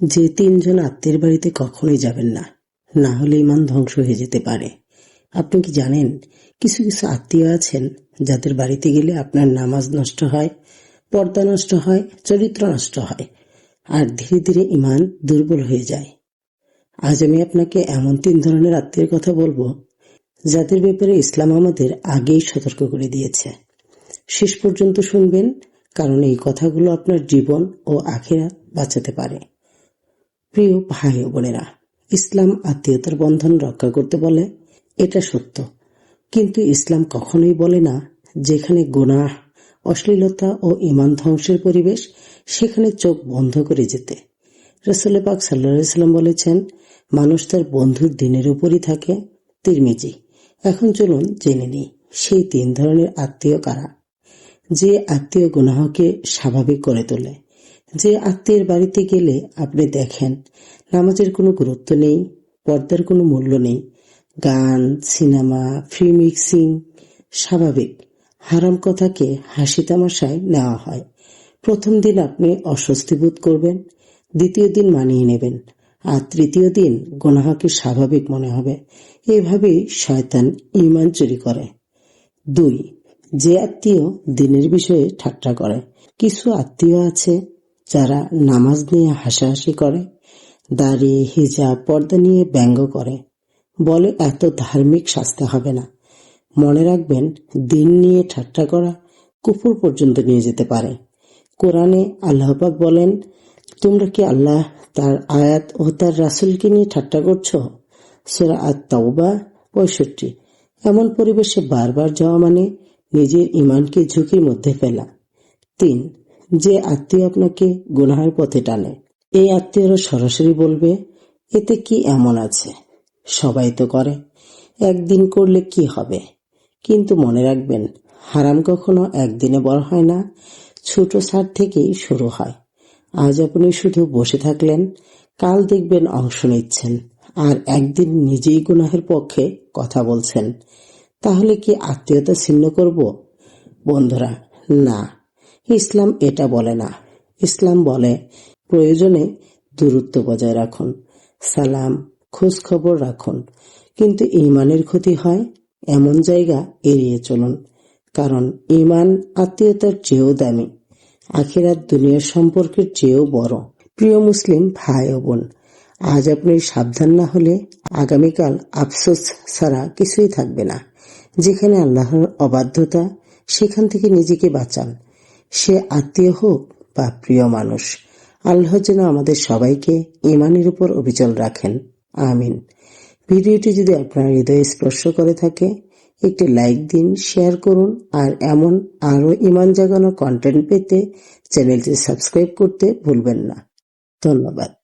যে ৩ জন আত্মীয়ের বাড়িতে কখনোই যাবেন না, না হলে ঈমান ধ্বংস হয়ে যেতে পারে। আপনি কি জানেন, কিছু কিছু আত্মীয় আছেন যাদের বাড়িতে গেলে আপনার নামাজ নষ্ট হয়, পর্দা নষ্ট হয়, চরিত্র নষ্ট হয়, আর ধীরে ধীরে ঈমান দুর্বল হয়ে যায়। আজ আমি আপনাকে এমন ৩ ধরনের আত্মীয়ের কথা বলবো যাদের ব্যাপারে ইসলাম আমাদের আগেই সতর্ক করে দিয়েছে। শেষ পর্যন্ত শুনবেন, কারণ এই কথাগুলো আপনার জীবন ও আখিরাত বাঁচাতে পারে। প্রিয় ভাই ও বোনেরা, ইসলাম আত্মীয়তার বন্ধন রক্ষা করতে বলে, এটা সত্য। কিন্তু ইসলাম কখনোই বলে না যেখানে গুনাহ, অশ্লীলতা ও ঈমান ধ্বংসের পরিবেশ, সেখানে চোখ বন্ধ করে যেতে। রাসূল পাক সাল্লাল্লাহু আলাইহি ওয়াসাল্লাম বলেছেন, মানুষ তার বন্ধুর দিনের উপরই থাকে। তিরমিজি। এখন চলুন জেনে নিই সেই ৩ ধরনের আত্মীয় কারা। যে আত্মীয় গুনাহকে স্বাভাবিক করে তোলে। যে আত্মীয়ের বাড়িতে গেলে আপনি দেখেন নামাজের কোনো গুরুত্ব নেই, পর্দার কোনো মূল্য নেই, গান, সিনেমা, ফ্রি মিক্সিং স্বাভাবিক, হারাম কথাকে হাসি তামাশায় নেওয়া হয়। প্রথম দিন আপনি অস্বস্তি বোধ করবেন, দ্বিতীয় দিন মানিয়ে নেবেন, আর তৃতীয় দিন গুনাহকে স্বাভাবিক মনে হবে। এভাবেই শয়তান ঈমান চুরি করে। ২. যে আত্মীয় দিনের বিষয়ে ঠাট্টা করে। কিছু আত্মীয় আছে যারা নামাজ নিয়ে হাসাহাসি করে, দাড়ি, হিজাব, পর্দা নিয়ে ব্যঙ্গ করে, বলে এত ধার্মিক সাজতে হবে না। মনে রাখবেন, দিন নিয়ে ঠাট্টা করা কুফর পর্যন্ত নিয়ে যেতে পারে। কোরআনে আল্লাহ পাক বলেন, তোমরা কি আল্লাহ, তার আয়াত ও তার রাসূলকে নিয়ে ঠাট্টা করছো? সূরা আত-তাওবা ৬৫। এমন পরিবেশে বারবার যাওয়া মানে নিজের ঈমানকে ঝুঁকির মধ্যে ফেলা। ৩. যে আত্মীয় আপনাকে গুনাহের পথে টানে। এই আত্মীয়রা সরাসরি বলবে, এতে কি এমন আছে, সবাই তো করে, একদিন করলে কি হবে। কিন্তু মনে রাখবেন, হারাম কখনো একদিনে বড় হয় না, ছোট ছাড় থেকেই শুরু হয়। আজ আপনি শুধু বসে থাকলেন, কাল দেখবেন অংশ নিচ্ছেন, আর একদিন নিজেই গুনাহের পক্ষে কথা বলছেন। তাহলে কি আত্মীয়তা ছিন্ন করব? বন্ধুরা, না, ইসলাম এটা বলে না। ইসলাম বলে, প্রয়োজনে দূরত্ব বজায় রাখুন, সালাম, খোঁজ খবর রাখুন, কিন্তু ঈমানের ক্ষতি হয় এমন জায়গা এড়িয়ে চলুন। কারণ ঈমান আত্মীয়তার চেয়েও দামি, আখিরাত দুনিয়ার সম্পর্কের চেয়েও বড়। প্রিয় মুসলিম ভাই ও বোন, আজ আপনি সাবধান না হলে আগামীকাল আফসোস ছাড়া কিছুই থাকবে না। যেখানে আল্লাহর অবাধ্যতা, সেখান থেকে নিজেকে বাঁচান। সে আত্মীয় হোক বা প্রিয় মানুষ, আল্লাহ যেন আমাদের সবাইকে ঈমানের উপর অবিচল রাখেন। আমিন। ভিডিওটি যদি আপনার হৃদয়ে স্পর্শ করে থাকে, একটি লাইক দিন, শেয়ার করুন, আর এমন আরো ঈমান জাগানো কন্টেন্ট পেতে চ্যানেলটি সাবস্ক্রাইব করতে ভুলবেন না। ধন্যবাদ।